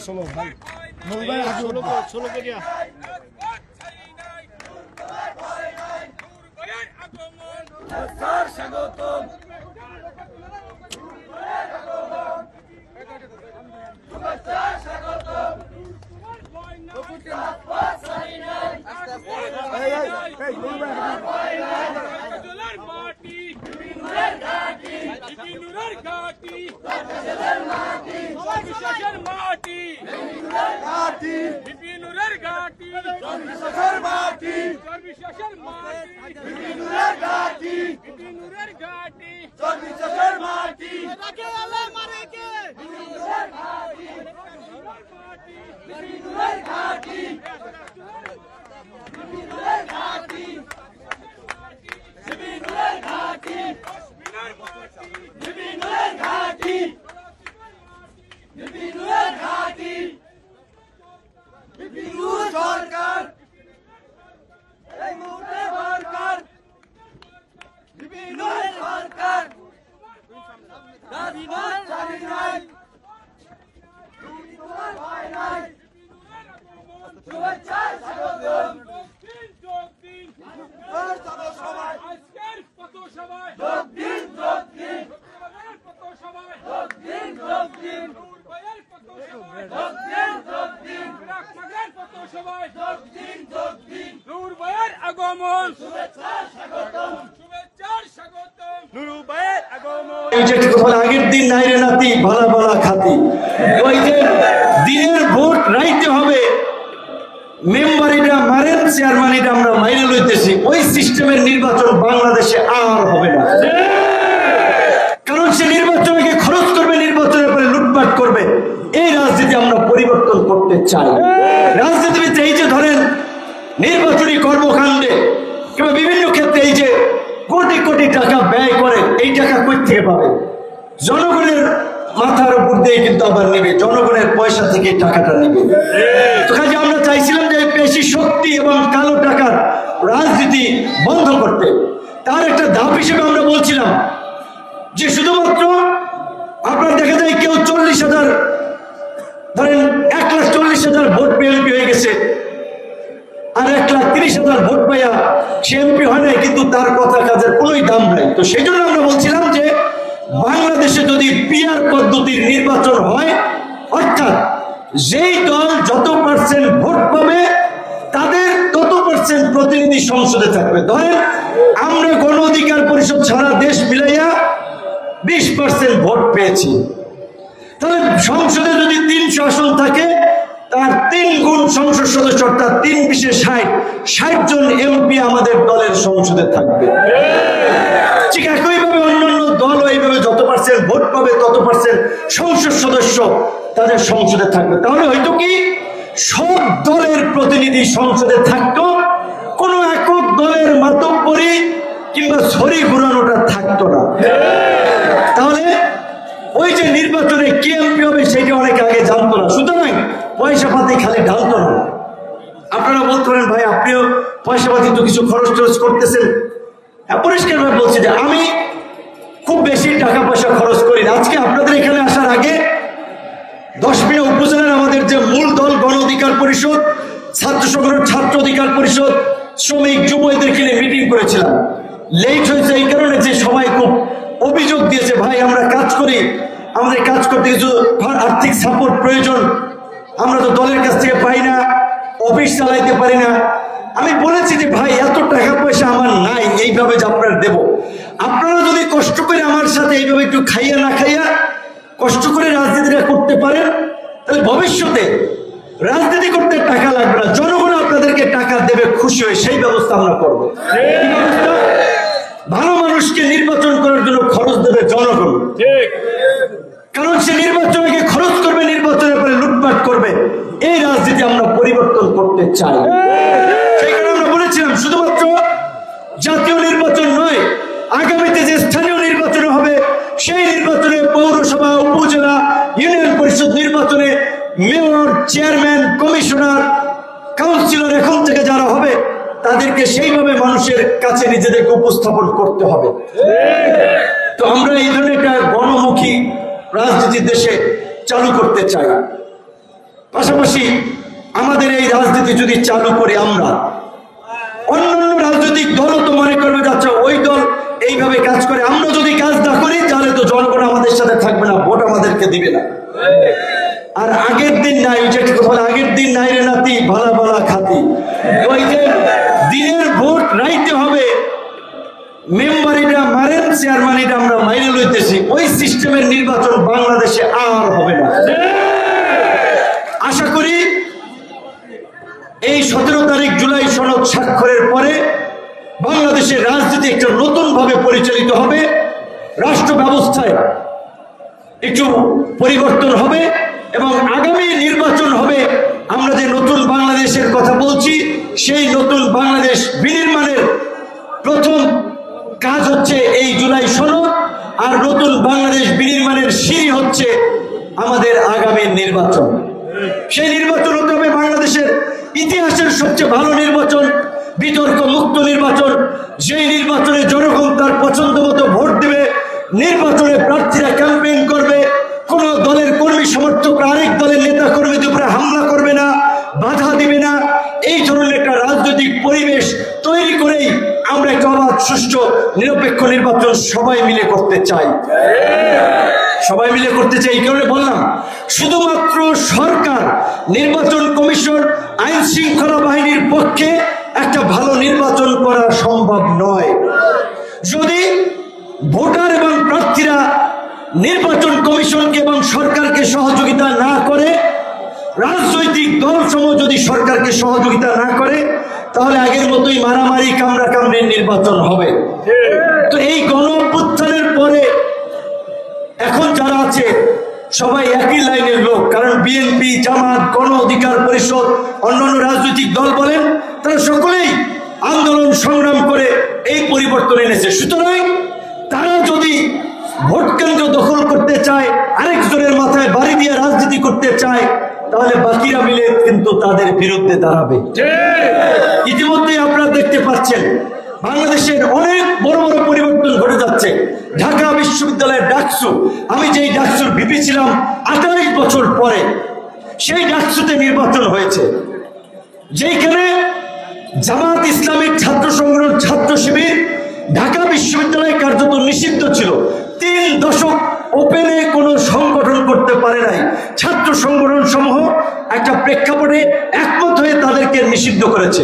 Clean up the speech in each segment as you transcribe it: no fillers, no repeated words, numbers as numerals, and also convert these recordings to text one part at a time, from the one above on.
ষোলো ভাই ষোলো করিয়া স্বাগতম আগের দিন নাইরে নাতি ভালা ভালা খাতি ওই যে দিনের ভোট রাইতে হবে মেম্বারিটা মারেন চেয়ারম্যানিটা আমরা মাইনে লইতেছি ওই সিস্টেমের নির্বাচন বাংলাদেশে আর হবে না কারণ সে নির্বাচনকে খরচ করবে নির্বাচনের পরে লুটপাট করবে এই রাজনীতি আমরা পরিবর্তন করতে চাই রাজনীতিবিদ এই যে ধরেন নির্বাচনী কর্মকাণ্ডে কিংবা বিভিন্ন ক্ষেত্রে এই যে কোটি কোটি টাকা ব্যয় করে এই টাকা কই থেকে পাবে জনগণের মাথার উপর দিয়ে কিন্তু আবার নেবে জনগণের পয়সা থেকে টাকাটা নেবে তো কাজে আমরা চাইছিলাম যে বেশি শক্তি এবং কালো টাকার রাজনীতি বন্ধ করতে তার একটা ধাপ হিসেবে আমরা বলছিলাম যে শুধুমাত্র আপনার দেখা যায় কেউ 40,000 ধরেন 1,40,000 ভোট পেয়ে এমপি হয়ে গেছে আর 1,30,000 ভোট পাইয়া সে এমপি হয় নাই কিন্তু তার কথা কাজের কোনোই দাম নাই তো সেই জন্য আমরা বলছিলাম যে বাংলাদেশে যদি পিআর পদ্ধতির নির্বাচন হয় অর্থাৎ যেই দল যত পার্সেন্ট ভোট পাবে তাদের তত পার্সেন্ট প্রতিনিধি সংসদে থাকবে ধরেন আমরা গণ অধিকার পরিষদ সারা দেশ মিলাইয়া 20% ভোট পেয়েছি তাহলে সংসদে যদি 300 আসন থাকে তার 3 গুণ সংসদ সদস্য অর্থাৎ 3×60 জন এমপি আমাদের দলের সংসদে থাকবে ঠিক একইভাবে অন্যান্য দল এইভাবে যত পার্সেন্ট ভোট পাবে তত পার্সেন্ট সংসদ সদস্য তাদের সংসদে থাকবে তাহলে হয়তো কি সব দলের প্রতিনিধি সংসদে থাকতো কোনো একক দলের মাতব্বরি কিংবা ছড়ি ঘুরানোটা থাকতো না তাহলে ওই যে নির্বাচনে কে এমপি হবে সেটা অনেক আগে জানতো না সুতরাং পয়সা পাতি খালি ঢালতো না আপনারা বলতে পারেন ভাই আপনিও পয়সা পাতি তো কিছু খরচ টরচ করতেছেন পরিষ্কার ভাবে বলছি যে আমি খুব বেশি টাকা পয়সা খরচ করি না আজকে আপনাদের এখানে আসার আগে 10 মিনিট উপজেলার আমাদের যে মূল দল গণ অধিকার পরিষদ ছাত্র সংগঠন ছাত্র অধিকার পরিষদ শ্রমিক যুব এদেরকে নিয়ে মিটিং করেছিলাম লেট হয়েছে এই কারণে যে সবাই খুব অভিযোগ দিয়েছে ভাই আমরা কাজ করি আমাদের কাজ করতে কিছু আর্থিক সাপোর্ট প্রয়োজন আমরা তো দলের কাছ থেকে পাই না অফিস চালাইতে পারি না আমি বলেছি যে ভাই এত টাকা পয়সা আমার নাই এইভাবে যে আপনারা দেব আপনারা যদি কষ্ট করে আমার সাথে এইভাবে একটু খাইয়া না খাইয়া কষ্ট করে রাজনীতিটা করতে পারেন তাহলে ভবিষ্যতে রাজনীতি করতে টাকা লাগবে না জনগণ আপনাদেরকে টাকা দেবে খুশি হয়ে সেই ব্যবস্থা আমরা করবো ভালো মানুষকে নির্বাচন করার জন্য খরচ দেবে জনগণ কারণ সে নির্বাচনকে খরচ করবে নির্বাচনের পরে লুটপাট করবে এই রাজনীতি আমরা পরিবর্তন করতে চাই সেই কারণে আমরা বলেছিলাম শুধুমাত্র জাতীয় নির্বাচন নয় আগামীতে যে স্থানীয় নির্বাচন হবে সেই নির্বাচনে পৌরসভা উপজেলা ইউনিয়ন পরিষদ নির্বাচনে মেয়র চেয়ারম্যান কমিশনার কাউন্সিলর এখন থেকে যারা হবে তাদেরকে সেইভাবে মানুষের কাছে নিজেদেরকে উপস্থাপন করতে হবে তো আমরা এই ধরনের একটা গণমুখী রাজনীতি দেশে চালু করতে চাই পাশাপাশি আমাদের এই রাজনীতি যদি চালু করে আমরা, অন্যান্য রাজনৈতিক দলও তো মনে করবে যাচ্ছে ওই দল এইভাবে কাজ করে, আমরা যদি কাজ না করি তাহলে তো জনগণ আমাদের সাথে থাকবে না, ভোট আমাদেরকে দিবে না। আর আগের দিন নাই, ওই যে আগের দিন নাই রে নাতি ভালা ভালা খাতি, ওই যে দিনের ভোট রাইতে হবে, মেম্বারিটা মারেন চেয়ারম্যানিটা আমরা মাইনে লইতেছি, ওই সিস্টেমের নির্বাচন বাংলাদেশে আর হবে না। আশা করি এই 17 তারিখ জুলাই সনদ স্বাক্ষরের পরে বাংলাদেশের রাজনীতি একটা নতুন ভাবে পরিচালিত হবে, রাষ্ট্র ব্যবস্থায় একটু পরিবর্তন হবে এবং আগামী নির্বাচন হবে। আমরা যে নতুন বাংলাদেশের কথা বলছি, সেই নতুন বাংলাদেশ বিনির্মাণের প্রথম কাজ হচ্ছে এই জুলাই সনদ, আর নতুন বাংলাদেশ বিনির্মাণের সিঁড়ি হচ্ছে আমাদের আগামী নির্বাচন। সেই নির্বাচন হতে হবে বাংলাদেশের ইতিহাসের সবচেয়ে ভালো নির্বাচন, বিতর্ক মুক্ত নির্বাচন, যেই নির্বাচনে জনগণ তার পছন্দ মতো ভোট দেবে, নির্বাচনে প্রার্থীরা ক্যাম্পেইন করবে, কোন দলের কর্মী সমর্থকরা আরেক দলের নেতা কর্মীদের উপরে হামলা করবে না, বাধা দিবে না। এই ধরনের একটা রাজনৈতিক পরিবেশ তৈরি করেই আমরা একটা অবাধ, সুষ্ঠু, নিরপেক্ষ নির্বাচন সবাই মিলে করতে চাই। সবাই মিলে করতে চাই এই কারণে বললাম, শুধুমাত্র সরকার, নির্বাচন কমিশন, আইন শৃঙ্খলা বাহিনীর পক্ষে একটা ভালো নির্বাচন করা সম্ভব নয়। যদি ভোটার এবং প্রার্থীরা নির্বাচন কমিশনকে এবং সরকারকে সহযোগিতা না করে, রাজনৈতিক দলসমূহ যদি সরকারকে সহযোগিতা না করে, তাহলে আগের মতোই মারামারি কামড়াকামড়ির নির্বাচন হবে। তো এই গণ অভ্যুত্থানের পরে এখন যারা আছে সবাই একই লাইনের লোক, কারণ বিএনপি, জামাত, গণ অধিকার পরিষদ, অন্যান্য রাজনৈতিক দল বলেন, তারা সকলেই আন্দোলন সংগ্রাম করে এই পরিবর্তন এনেছে। সুতরাং তারা যদি ভোট কেন্দ্র দখল করতে চায়, আরেকজনের মাথায় বাড়ি দিয়ে রাজনীতি করতে চায়, তাহলে বাকিরা মিলে কিন্তু তাদের বিরুদ্ধে দাঁড়াবে। ইতিমধ্যে আপনারা দেখতে পাচ্ছেন বাংলাদেশের অনেক বড় বড় পরিবর্তন ঘটে যাচ্ছে। ঢাকা বিশ্ববিদ্যালয়ের ডাকসু, আমি যেই ডাকসুর ভিপি ছিলাম 28 বছর পরে, সেই ডাকসুতে নির্বাচন হয়েছে, যেখানে জামাত ইসলামীর ছাত্র সংগঠন, ছাত্র শিবির ঢাকা বিশ্ববিদ্যালয়ে কার্যত নিষিদ্ধ ছিল। 3 দশক ওপেনে কোনো সংগঠন করতে পারে নাই। ছাত্র সংগঠন সমূহ একটা প্রেক্ষাপটে একমত হয়ে তাদেরকে নিষিদ্ধ করেছে।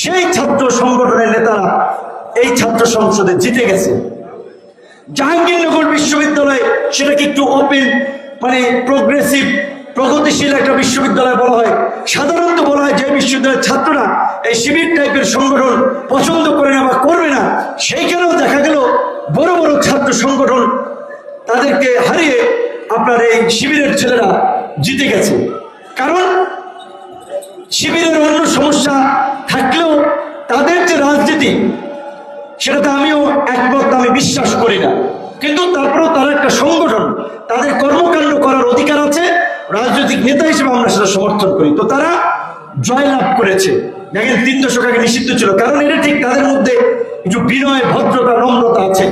সেই ছাত্র সংগঠনের নেতারা এই ছাত্র সংসদে জিতে গেছে। জাহাঙ্গীরনগর বিশ্ববিদ্যালয়, সেটাকে একটু ওপেন, মানে প্রোগ্রেসিভ, প্রগতিশীল একটা বিশ্ববিদ্যালয় বলা হয়। সাধারণত বলা হয় যে বিশ্ববিদ্যালয়ের ছাত্ররা এই শিবির টাইপের সংগঠন পছন্দ করে না বা করবে না। সেইখানেও দেখা গেল বড় বড় ছাত্র সংগঠন, তাদেরকে হারিয়ে আপনার এই শিবিরের ছেলেরা জিতে গেছে। কারণ শিবিরের অন্য সমস্যা থাকলেও তাদের যে রাজনীতি, সেটাতে আমিও একমত, আমি বিশ্বাস করি না, কিন্তু তারপরেও তারা একটা সংগঠন, তাদের কর্মকাণ্ড করার অধিকার আছে, রাজনৈতিক নেতা হিসেবে আমরা সেটা সমর্থন করি। তো তারা জয়লাভ করেছে। দেখেন 3 দশক আগে নিষিদ্ধ ছিল, কারণ এটা ঠিক তাদের মধ্যে একটু বিনয়, ভদ্রতা, নম্রতা আছে,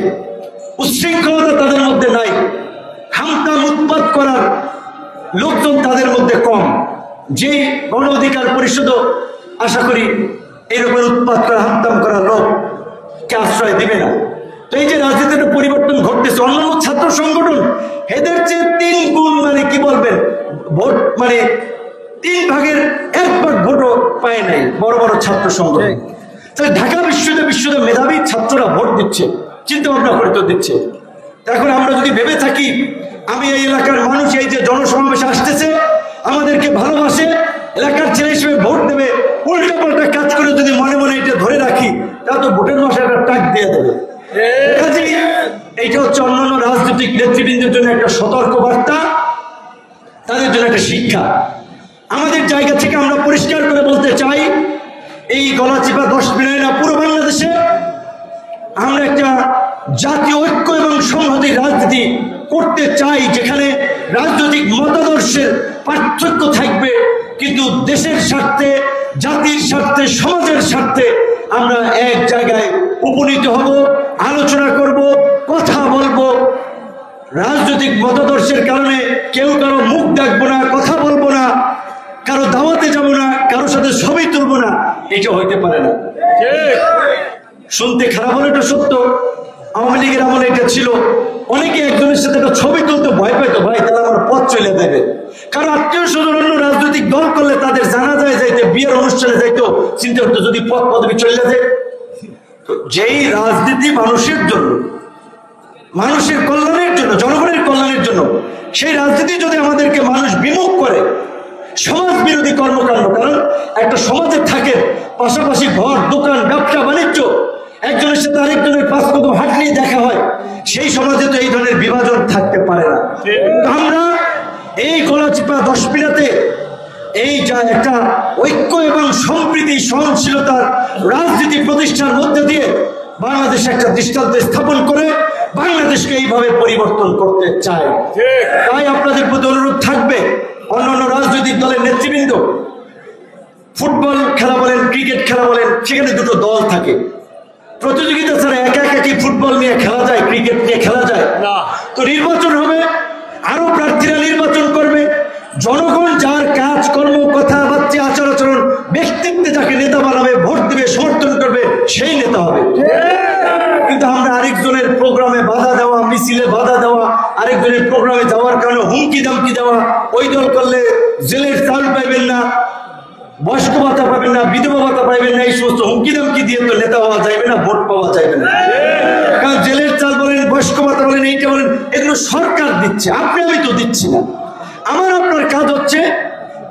উচ্ছৃঙ্খলতা তাদের মধ্যে নাই, হামতাম উৎপাত করার লোকজন তাদের মধ্যে কম। যে গণ অধিকার পরিষদও আশা করি এরকম উৎপাত করা, হামতাম করার লোককে আশ্রয় দিবে না। তো এই যে রাজনীতির পরিবর্তন ঘটতেছে, অন্যান্য ছাত্র সংগঠন এদের চেয়ে 3 গুণ, মানে কি বলবেন, ভোট মানে 3 ভাগের 1 ভাগ ভোটও পায় নাই বড় বড় ছাত্র সংগঠন। তাহলে ঢাকা বিশ্ববিদ্যালয়ে মেধাবী ছাত্ররা ভোট দিচ্ছে, চিন্তা ভাবনা করে তো দিচ্ছে। এখন আমরা যদি ভেবে থাকি আমি এই এলাকার মানুষ, এই যে জনসমাবেশে আসতেছে আমাদেরকে ভালোবাসে, এলাকার ছেলে হিসেবে ভোট দেবে, উল্টা পাল্টা কাজ করে যদি মনে মনে এটা ধরে রাখি, তাহলে তো ভোটের মাসে একটা টাক দিয়ে দেবে। এইটা হচ্ছে অন্যান্য রাজনৈতিক নেতৃবৃন্দের জন্য একটা সতর্ক বার্তা, তাদের জন্য একটা শিক্ষা। আমাদের জায়গা থেকে আমরা পরিষ্কার করে বলতে চাই, এই গলাচিপা 10 বিনয় না, পুরো বাংলাদেশে আমরা একটা জাতীয় ঐক্য এবং সংহতির রাজনীতি করতে চাই, যেখানে রাজনৈতিক মতাদর্শের পার্থক্য থাকবে, কিন্তু দেশের স্বার্থে, জাতির স্বার্থে, সমাজের স্বার্থে আমরা এক জায়গায় উপনীত হব, আলোচনা করব, কথা বলবো। রাজনৈতিক মতাদর্শের কারণে কেউ কারো মুখ ডাকবো না, কথা বলবো না, কারো দাওয়াতে যাব না, কারোর সাথে ছবি তুলবো না, এটা হইতে পারে না। শুনতে খারাপ হলে এটা সত্য। আওয়ামী লীগের আমলে এটা ছিল, অনেকে একজনের সাথে একটা ছবি তুলতে ভয় পাইতো, ভাই তারা আমার পথ চলে দেবে। কারণ আত্মীয় স্বজন অন্য রাজনৈতিক দল করলে তাদের জানাজায় যাইতে, বিয়ের অনুষ্ঠানে যাইতো, চিন্তা করতো যদি পদ পদবি চলে যায়। যেই রাজনীতি মানুষের জন্য, মানুষের কল্যাণের জন্য, জনগণের কল্যাণের জন্য, সেই রাজনীতি যদি আমাদেরকে মানুষ বিমুখ করে, সমাজ বিরোধী কর্মকাণ্ড, কারণ একটা সমাজে থাকে পাশাপাশি ঘর, দোকান, ব্যবসা বাণিজ্য, একজনের সাথে আরেকজনের 5 কদম হাত নিয়ে দেখা হয়, সেই সমাজে তো এই ধরনের বিভাজন থাকতে পারে না। আমরা এই গলাচিপা 10 মিনিটে এই যা একটা ঐক্য এবং সম্প্রীতি সহনশীলতার রাজনীতি প্রতিষ্ঠার মধ্যে দিয়ে বাংলাদেশে একটা দৃষ্টান্ত স্থাপন করে বাংলাদেশকে এইভাবে পরিবর্তন করতে চায়। তাই আপনাদের প্রতি অনুরোধ থাকবে, অন্যান্য রাজনৈতিক দলের নেতৃবৃন্দ, ফুটবল খেলা বলেন, ক্রিকেট খেলা বলেন, সেখানে দুটো দল থাকে। প্রতিযোগিতা ছাড়া একা একা কি ফুটবল নিয়ে খেলা যায়, ক্রিকেট নিয়ে খেলা যায় না? তো নির্বাচন হবে, আরো প্রার্থীরা নির্বাচন করবে, জনগণ যার কাজ কর্ম, কথাবার্তা, আচার আচরণ, ব্যক্তিত্বে যাকে নেতা বানাবে, ভোট দিবে, সমর্থন করবে, সেই নেতা হবে। কিন্তু আমরা আরেকজনের প্রোগ্রামে বাধা দেওয়া, মিছিলে বাধা দেওয়া, আরেকজনের প্রোগ্রামে যাওয়ার কারণে হুমকি দামকি দেওয়া, ওই দল করলে জেলের চাল পাইবেন না, বয়স্ক ভাতা পাবেন না, বিধবা ভাতা পাইবেন না, এই সমস্ত হুমকি দামকি দিয়ে তো নেতা হওয়া যাবে না, ভোট পাওয়া যাবে না। কারণ জেলের চাল বলেন, বয়স্ক ভাতা বলেন, এইটা বলেন, এগুলো সরকার দিচ্ছে, আপনি আমি তো দিচ্ছি না। আমার আপনার কাজ হচ্ছে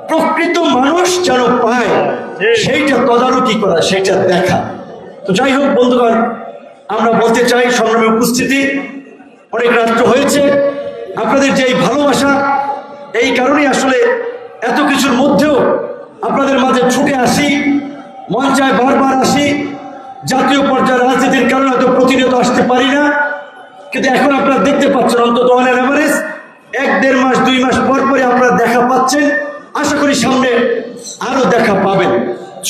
প্রকৃত মানুষ যেন পায় সেইটা তদারকি করা, সেইটা দেখা। তো যাই হোক বন্ধুগণ, আমরা বলতে চাই, সংগ্রামে উপস্থিতি, অনেক রাষ্ট্র হয়েছে, আপনাদের যে এই ভালোবাসা, এই কারণেই আসলে এত কিছুর মধ্যেও আপনাদের মাঝে ছুটে আসি, মঞ্চায় বারবার আসি। জাতীয় পর্যায়ে রাজনীতির কারণে হয়তো প্রতিনিয়ত আসতে পারি না, কিন্তু এখন আপনারা দেখতে পাচ্ছেন অন্তত অন এভারেজ 1-1.5 মাস 2 মাস পর পরে আপনারা দেখা পাচ্ছেন। আশা করি সামনে আরো দেখা পাবেন।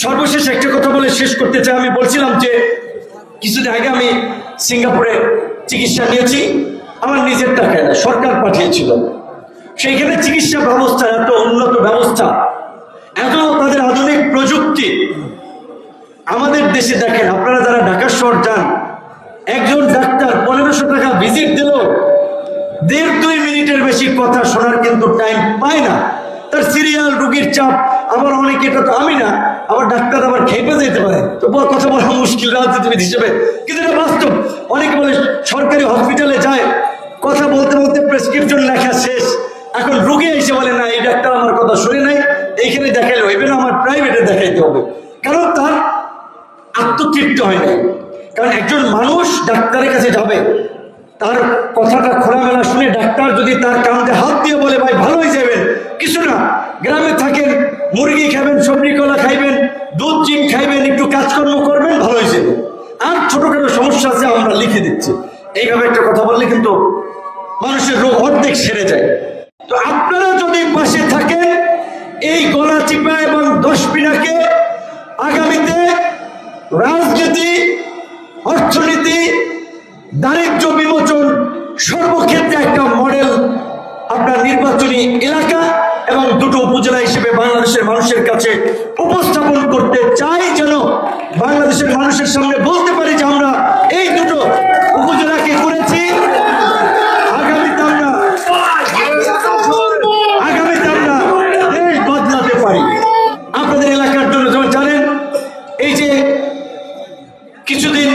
সর্বশেষ একটা কথা বলে শেষ করতে চাই। আমি বলছিলাম যে কিছুদিন আগে আমি সিঙ্গাপুরে চিকিৎসা নিয়েছি, আমার নিজের টাকায় না, সরকার পাঠিয়েছিল। সেইখানে চিকিৎসা ব্যবস্থা এত উন্নত ব্যবস্থা, এত তাদের আধুনিক প্রযুক্তি। আমাদের দেশে দেখেন, আপনারা যারা ঢাকা শহর যান, একজন ডাক্তার 1500 টাকা ভিজিট দিল, 1.5-2 মিনিটের বেশি কথা শোনার কিন্তু টাইম পায় না। তার সিরিয়াল, রোগীর চাপ, আবার অনেকে, এটা তো আমি না, আবার ডাক্তার আবার খেপে যেতে পারে, তো কথা বলা মুশকিল রাজনীতিবিদ হিসেবে, কিন্তু এটা বাস্তব। অনেকে বলে সরকারি হসপিটালে যায়, কথা বলতে বলতে প্রেসক্রিপশন লেখা শেষ, এখন রোগী এসে বলে না এই ডাক্তার আমার কথা শুনে নাই, এইখানে দেখাইলে হইবে না, আমার প্রাইভেটে দেখাইতে হবে। কারণ তার আত্মতৃপ্তি হয় নাই। কারণ একজন মানুষ ডাক্তারের কাছে যাবে, তার কথাটা খোলামেলা শুনে ডাক্তার যদি তার কাঁধে হাত দিয়ে বলে ভাই ভালো হয়ে যাবেন, কিছু না, গ্রামে থাকেন, মুরগি খাবেন, সবজি কলা খাইবেন, দুধ চিন খাইবেন, একটু কাজকর্ম করবেন, ভালো হয়ে যাবে। আর ছোটখাটো সমস্যা আছে আমরা লিখে দিচ্ছি, এইভাবে একটা কথা বললে কিন্তু মানুষের রোগ অর্ধেক সেরে যায়। তো আপনারা যদি পাশে থাকেন, এই গলাচিপা এবং 10 মিনাকে আগামীতে রাজনীতি, অর্থনীতি, দারিদ্র্য বিমোচন, সর্বক্ষেত্রে একটা মডেল আপনার নির্বাচনী এলাকা এবং 2টো উপজেলা হিসেবে বাংলাদেশের মানুষের কাছে উপস্থাপন করতে চাই, যেন বাংলাদেশের মানুষের সামনে বলতে পারি যে আমরা এই 2টো উপজেলাকে করেছি। আগামীতে আমরা দেশ বদলাতে পারি। আপনাদের এলাকার জন্য যেমন জানেন, এই যে কিছুদিন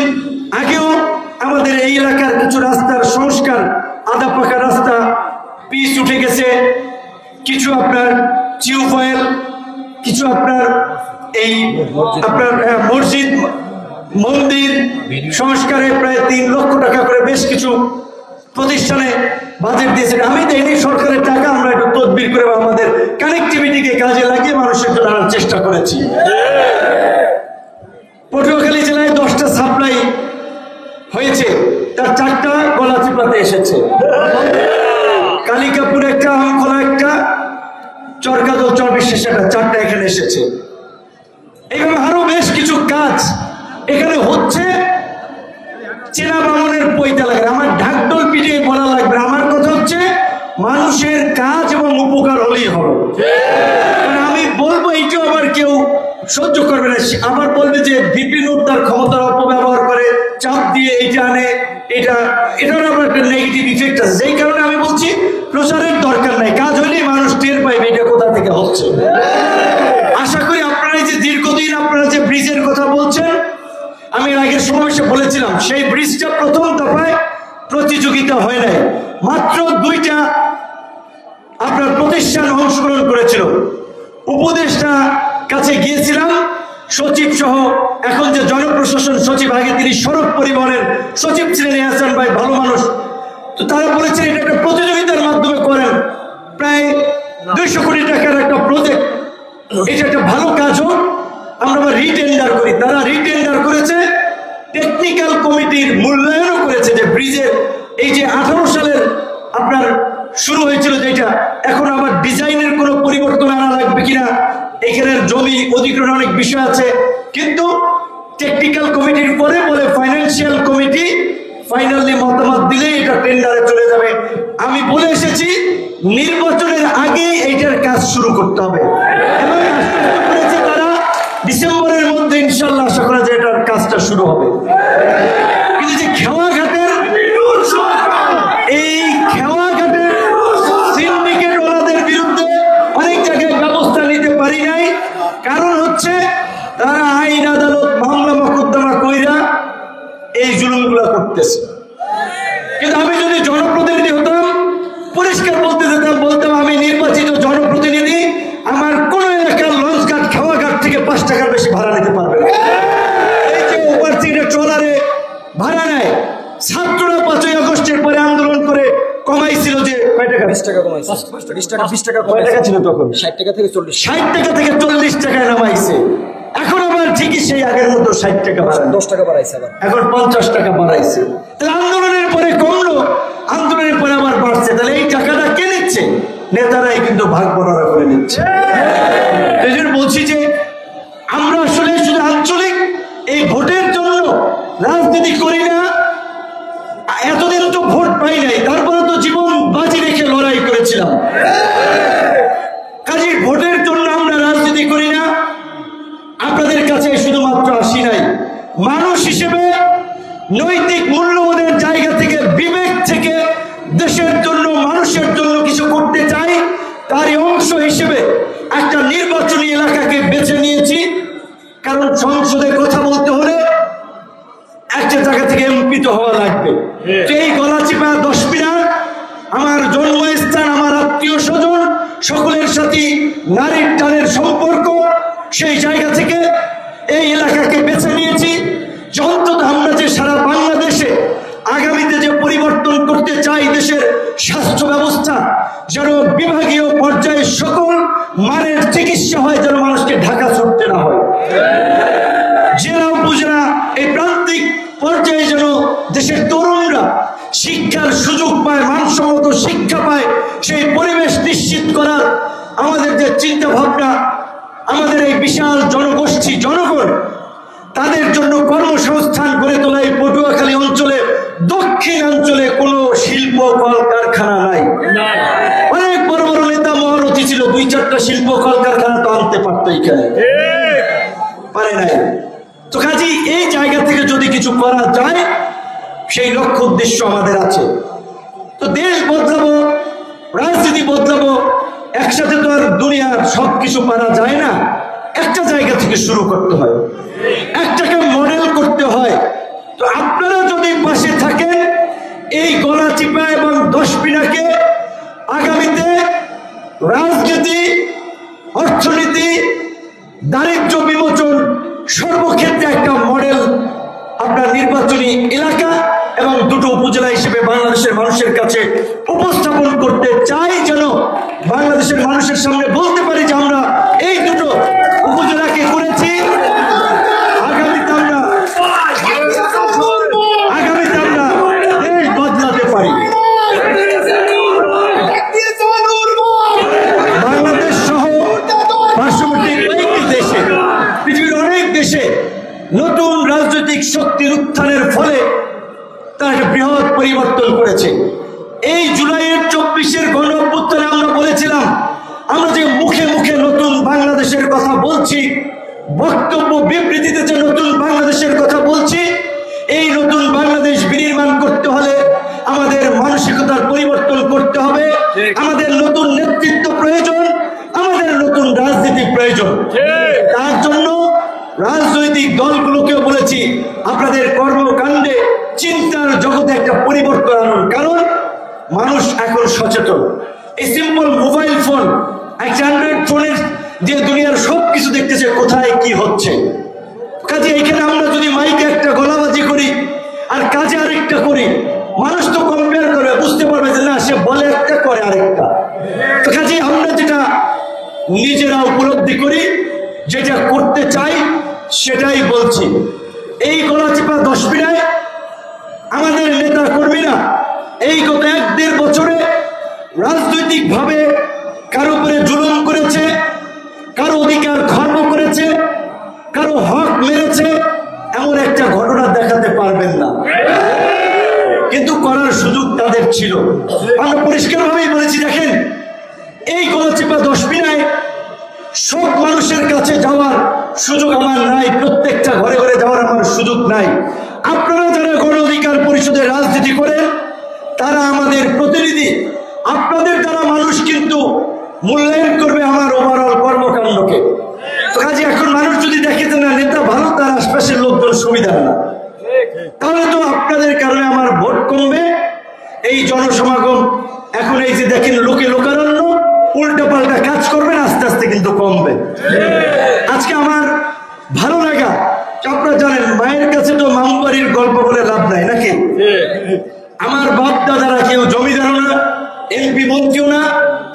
আগেও আমাদের এই এলাকার কিছু রাস্তার সংস্কার, আধা পাকা রাস্তা, পিচ উঠে গেছে, কিছু আপনার টিউবওয়েল, কিছু আপনার এই আপনার মসজিদ, মন্দির সংস্কারে প্রায় 3 লক্ষ টাকা করে বেশ কিছু প্রতিষ্ঠানে বাজেট দিয়েছে। আমি দেইনি, সরকারের টাকা আমরা একটু তদবির করে আমাদের কানেক্টিভিটিকে কাজে লাগিয়ে মানুষের জন্য আনার চেষ্টা করেছি। পটুয়াখালী জেলায় 10টা সাপ্লাই হয়েছে, তার 4টা গলাচিপাতে এসেছে। কালিকাপুর একটা, আমখোলা একটা, চরকাদল, চরবিশ্বেষ একটা, 4টা এখানে এসেছে। এইভাবে আরো বেশ কিছু কাজ এখানে হচ্ছে। চেনা বামনের পৈতা লাগে, আমার ঢাকঢোল পিটিয়ে বলা লাগবে। আমার কথা হচ্ছে মানুষের কাজ এবং উপকার হলেই হবে। আমি নেগেটিভ ইফেক্ট আছে, যেই কারণে আমি বলছি প্রচারের দরকার নাই, কাজ হলেই মানুষ টের পাইবে এটা কোথা থেকে হচ্ছে। আশা করি আপনারা এই যে দীর্ঘদিন আপনারা যে ব্রিজের কথা বলছেন, আমি আগের সমাবেশে বলেছিলাম সেই ব্রিজটা প্রথম দফায় প্রতিযোগিতা হয় নাই, মাত্র 2টা আপনার প্রতিষ্ঠান অংশগ্রহণ করেছিল। উপদেষ্টা কাছে গিয়েছিলাম, সচিব সহ, এখন যে জনপ্রশাসন সচিব, আগে তিনি সড়ক পরিবহনের সচিব ছিলেন হাসান ভাই, ভালো মানুষ, তো তারা বলেছেন এটা একটা প্রতিযোগিতার মাধ্যমে করেন, প্রায় 200 কোটি টাকার একটা প্রজেক্ট, এটা একটা ভালো কাজ হোক, আমরা রিটেন্ডার করি। তারা রিটেন্ডার করেছে, টেকনিক্যাল কমিটির মূল্যায়নও করেছে যে ব্রিজের এই যে 18 সালের আপনার শুরু হয়েছিল যেটা, এখন আবার ডিজাইনের কোনো পরিবর্তন আনা লাগবে কিনা, এখানের জমি অধিগ্রহণ অনেক বিষয় আছে, কিন্তু টেকনিক্যাল কমিটির পরে বলে ফাইন্যান্সিয়াল কমিটি ফাইনালি মতামত দিলে এটা টেন্ডারে চলে যাবে। আমি বলে এসেছি নির্বাচনের আগে এইটার কাজ শুরু করতে হবে, এবং আশ্বস্ত করেছে তারা ডিসেম্বরের মধ্যে ইনশাল্লাহ আশা করা যায় এটার কাজটা শুরু হবে। কিন্তু যে খেওয়াঘাটের এই খেওয়াঘাটের সিন্ডিকেট ওনাদের বিরুদ্ধে অনেক জায়গায় ব্যবস্থা নিতে পারি নাই, কারণ হচ্ছে তারা আইন আদালত মামলা মোকদ্দমা কইরা এই জুলুমগুলা করতেছে। কিন্তু আমি যদি জনপ্রতিনিধি হতাম, পরিষ্কার বলতে যেতাম, বলতাম আমি নির্বাচিত জনপ্রতিনিধি, আমার কোন এলাকার লঞ্চঘাট খেওয়াঘাট থেকে 5 টাকার বেশি ভাড়া নিতে পারবে না। এই যে ওভারসিটের ট্রলারে ভাড়া নেয়, ছাত্ররা 5ই আগস্টের পরে আন্দোলন করে কমাইছিল যে কয় টাকা, 20 টাকা কমাইছে, 20 টাকা কয় টাকা ছিল তখন, 60 টাকা থেকে 40 টাকায় নামাইছে। এখন আবার ঠিকই সেই আগের মতো 60 টাকা বাড়ায়, 10 টাকা বাড়াইছে, এখন 50 টাকা বাড়াইছে। তাহলে আন্দোলনের পরে কমলো, আন্দোলনের পরে আবার বাড়ছে, তাহলে এই টাকাটা কে নিচ্ছে? নেতারাই কিন্তু ভাগ বড়রা করে নিচ্ছে। এই জন্য বলছি যে আমরা আসলে শুধু আঞ্চলিক এই ভোটের জন্য রাজনীতি করি না, এতদিন তো ভোট পাই নাই, তারপরে তো জীবন বাজি রেখে লড়াই করেছিলাম। কাজে ভোটের জন্য আমরা রাজনীতি করি না, আপনাদের কাছে শুধুমাত্র আসি নাই, মানুষ হিসেবে নৈতিক মূল্যবোধের জায়গা থেকে, বিবেক থেকে দেশের জন্য মানুষের জন্য কিছু করতে চাই, তারই অংশ হিসেবে একটা নির্বাচনী এলাকাকে বেছে নিয়েছি। কারণ সংসদে কথা বলতে হলে একটা জায়গা থেকে এমপি তো হওয়া লাগবে। এই গলাচিপা 10 মিনার আমার জন্মস্থান, আমার আত্মীয় স্বজন সকলের সাথে নারীর টানের সম্পর্ক, সেই জায়গা থেকে এই এলাকাকে বেছে নিয়েছি। অন্তত আমরা যে সারা বাংলাদেশে আগামীতে যে পরিবর্তন করতে চাই, দেশের স্বাস্থ্য ব্যবস্থা যেন বিভাগীয় পর্যায়ে সকল মানের চিকিৎসা হয়, যেন মানুষকে ঢাকা ছুটতে না হয়, জেলা উপজেলা এই প্রান্তিক পর্যায়ে যেন দেশের তরুণরা শিক্ষার সুযোগ পায়, মানসম্মত শিক্ষা পায়, সেই পরিবেশ নিশ্চিত করার আমাদের যে চিন্তা ভাবনা, আমাদের এই বিশাল জনগোষ্ঠী জনগণ, তাদের জন্য কর্মসংস্থান গড়ে তোলা। এই পটুয়াখালী অঞ্চলে, দক্ষিণাঞ্চলে কোনো শিল্প কলকারখানা নাই। অনেক বড় বড় নেতা মহারথী ছিল, 2-4টা শিল্প কলকারখানা তো আনতে পারতো, এখানে পারে নাই। তো কাজী এই জায়গা থেকে যদি কিছু করা যায়, সেই লক্ষ্য উদ্দেশ্য আমাদের আছে। তো দেশ বদলাবো, রাজনীতি বদলাবো, একসাথে তো আর দুনিয়ার সবকিছু পারা যায় না, একটা জায়গা থেকে শুরু করতে হয়, একটাকে মডেল করতে হয়। তো আপনারা যদি পাশে থাকেন, এই গলাচিপা এবং 10 মিনাকে আগামীতে রাজনীতি, অর্থনীতি, দারিদ্র্য বিমোচন সর্বক্ষেত্রে একটা মডেল আপনার নির্বাচনী এলাকা এবং 2টো উপজেলা হিসেবে বাংলাদেশের মানুষের কাছে উপস্থাপন করতে চাই, যেন বাংলাদেশের মানুষের সামনে বলতে পারি যে আমরা এই 2টো উপজেলাকে করেছি। আগামীতে আমরা দেশ বদলাতে পারি। বাংলাদেশ সহ পার্শ্ববর্তী কয়েকটি দেশে, পৃথিবীর অনেক দেশে নতুন রাজনৈতিক শক্তির উত্থানের ফলে তারা একটা বৃহৎ পরিবর্তন করেছে। এই জুলাইয়ের 24-এর গণ অভ্যুত্থানে আমরা বলেছিলাম, আমরা যে মুখে মুখে নতুন বাংলাদেশের কথা বলছি, বক্তব্য বিবৃতিতে যে নতুন বাংলাদেশের কথা বলছি, এই নতুন বাংলাদেশ বিনির্মাণ করতে হলে আমাদের মানসিকতার পরিবর্তন করতে হবে। আমাদের নতুন নেতৃত্ব প্রয়োজন, আমাদের নতুন রাজনীতি প্রয়োজন। তার জন্য রাজনৈতিক দলগুলোকেও বলেছি, আপনাদের কর্মকাণ্ডে চিন্তার জগতে একটা পরিবর্তন আনুন। কারণ মানুষ এখন সচেতন। এই সিম্পল মোবাইল ফোন, একটা অ্যান্ড্রয়েড ফোনের যে দুনিয়ার সবকিছু দেখতেছে কোথায় কি হচ্ছে। কাজে এখানে আমরা যদি মাইকে একটা গলাবাজি করি আর কাজে আরেকটা করি, মানুষ তো কম্পেয়ার করবে, বুঝতে পারবে যে না, সে বলে একটা করে আরেকটা। তো কাজে আমরা যেটা নিজেরা উপলব্ধি করি, যেটা করতে চাই সেটাই বলছি। এই গলাচিপা দশপিনায় আমাদের নেতা কর্মীরা এই গত 1-1.5 বছরে রাজনৈতিক ভাবে কারো উপরে জুলুম করেছে, কারো অধিকার খর্ব করেছে, কারো হক মেরেছে, এমন একটা ঘটনা দেখাতে পারবেন না। কিন্তু করার সুযোগ তাদের ছিল। আমরা পরিষ্কারভাবেই বলেছি, দেখেন এই গলাচিপা দশপিনায় সব মানুষের কাছে যাওয়ার সুযোগ আমার নাই, প্রত্যেকটা ঘরে ঘরে যাওয়ার আমার সুযোগ নাই। আপনারা যারা গণ অধিকার পরিষদে রাজনীতি করেন তারা আমাদের প্রতিনিধি, আপনাদের দ্বারা মানুষ কিন্তু মূল্যায়ন করবে আমার ওভারঅল কর্মকাণ্ডকে। তো কাজে এখন মানুষ যদি দেখে যে না, নেতা ভালো, তার আশপাশের লোকজন সুবিধা না, তাহলে তো আপনাদের কারণে আমার ভোট কমবে। এই জনসমাগম এখন এই যে দেখেন লোকে লোকারণ্য, উল্টা পাল্টা কাজ করবেন, আস্তে আস্তে কিন্তু কমবে। আজকে আমার ভালো লাগা, আপনারা জানেন মায়ের কাছে তো মামুবাড়ির গল্প বলে লাভ নাই নাকি? আমার বাপ দাদারা কেউ জমিদারও না, এমপি মন্ত্রীও না,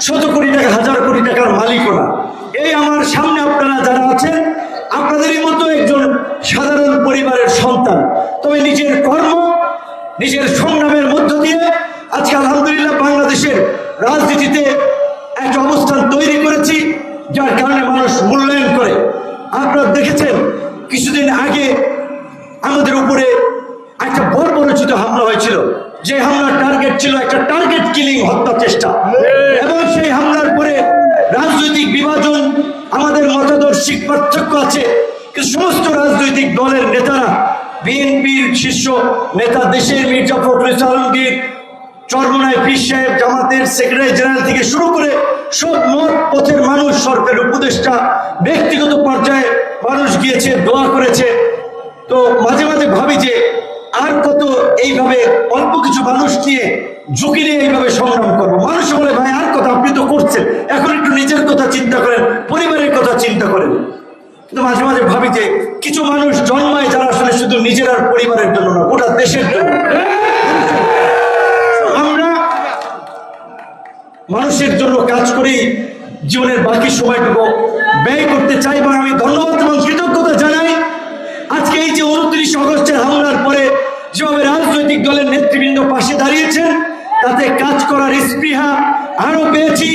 শত কোটি টাকা হাজার কোটি টাকার মালিকও না। এই আমার সামনে আপনারা যারা আছেন আপনাদেরই মতো একজন সাধারণ পরিবারের সন্তান, তবে নিজের কর্ম, নিজের সংগ্রামের মধ্য দিয়ে আজকে আলহামদুলিল্লাহ বাংলাদেশের রাজনীতিতে একটা অবস্থান তৈরি করেছি, যার কারণে মানুষ মূল্যায়ন করে। আপনারা দেখেছেন কিছুদিন আগে আমাদের উপরে একটা বর্বরোচিত হামলা হয়েছিল, যে হামলার টার্গেট ছিল একটা টার্গেট কিলিং, হত্যা চেষ্টা। এবং সেই হামলার পরে রাজনৈতিক বিভাজন, আমাদের মতাদর্শিক পার্থক্য আছে, কিন্তু সমস্ত রাজনৈতিক দলের নেতারা, বিএনপির শীর্ষ নেতা দেশের মির্জা ফখরুল ইসলাম আলমগীর, চরমোনাই পীর সাহেব, জামাতের সেক্রেটারি জেনারেল থেকে শুরু করে সব মত পথের মানুষ, সরকারের উপদেষ্টা, ব্যক্তিগত পর্যায়ে মানুষ গিয়েছে, দোয়া করেছে। তো মাঝে মাঝে ভাবি যে আর কত এইভাবে অল্প কিছু মানুষ নিয়ে ঝুঁকি নিয়ে এইভাবে সংগ্রাম করবো। মানুষ বলে ভাই আর কথা, আপনি তো করছেন, এখন একটু নিজের কথা চিন্তা করেন, পরিবারের কথা চিন্তা করেন। কিন্তু মাঝে মাঝে ভাবি যে কিছু মানুষ জন্মায় যারা আসলে শুধু নিজের আর পরিবারের জন্য না, গোটা দেশের জন্য। আমরা মানুষের জন্য কাজ করি, জীবনের বাকি সময়টুকু ব্যয় করতে চাই। এবং আমি ধন্যবাদ এবং কৃতজ্ঞতা জানাই আজকে এই যে 29 আগস্টের হামলার পরে যেভাবে রাজনৈতিক দলের নেতৃবৃন্দ পাশে দাঁড়িয়েছেন, তাতে কাজ করার স্পৃহা আরো পেয়েছি,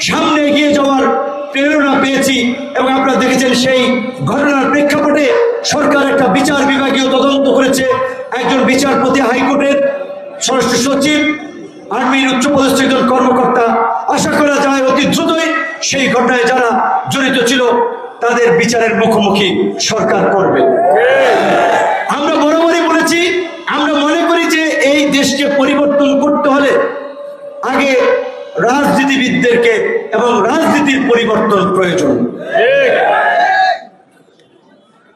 সামনে এগিয়ে যাওয়ার প্রেরণা পেয়েছি। এবং আপনারা দেখেছেন সেই ঘটনার প্রেক্ষাপটে সরকার একটা বিচার বিভাগীয় তদন্ত করেছে, একজন বিচারপতি, হাইকোর্টের স্বরাষ্ট্র সচিব, আর্মির উচ্চপদস্থ একজন কর্মকর্তা। আশা করা যায় অতি দ্রুতই সেই ঘটনায় যারা জড়িত ছিল তাদের বিচারের মুখোমুখি সরকার করবে। আমরা বরাবরই বলেছি, আমরা মনে করি যে এই দেশকে পরিবর্তন করতে হলে আগে রাজনীতিবিদদেরকে এবং রাজনীতির পরিবর্তন প্রয়োজন।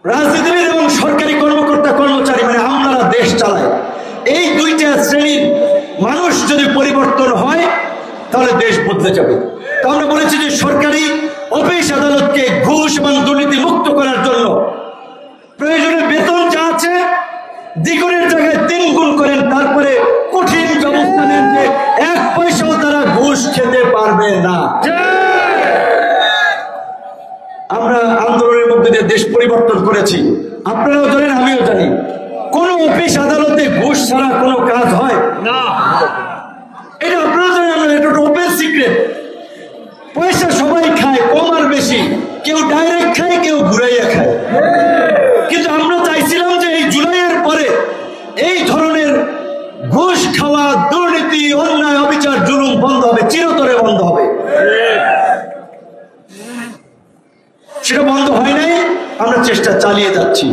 রাজনীতিবিদ এবং সরকারি কর্মকর্তা কর্মচারী মানে আমলারা দেশ চালায়, এই দুইটা শ্রেণীর মানুষ যদি পরিবর্তন হয় তাহলে দেশ বদলে যাবে। তো আমরা বলেছি যে সরকারি অফিস আদালতকে ঘুষ এবং দুর্নীতি মুক্ত করার জন্য প্রয়োজনে বেতন যা আছে দ্বিগুণের জায়গায় 3 গুণ করেন, তারপরে কঠিন ব্যবস্থা নেন যে 1 পয়সাও তারা ঘুষ খেতে পারবে না। আমরা আন্দোলনের মধ্যে দিয়ে দেশ পরিবর্তন করেছি, আপনারাও জানেন, আমিও জানি। কোন অফিস আদালতে ঘুষ ছাড়া কোনো কাজ হয় না, এটা আপনারা জানেন, এটা ওপেন সিক্রেট। পয়সা সবাই খায়, কম আর বেশি, কেউ ডাইরেক্ট খায়, কেউ ঘুরাইয়া খায়। কিন্তু আমরা চাইছিলাম যে এই জুলাইয়ের পরে এই ধরনের ঘুষ খাওয়া, দুর্নীতি, অন্যায়, অবিচার, জুলুম বন্ধ হবে, চিরতরে বন্ধ হবে। সেটা বন্ধ হয় নাই, আমরা চেষ্টা চালিয়ে যাচ্ছি।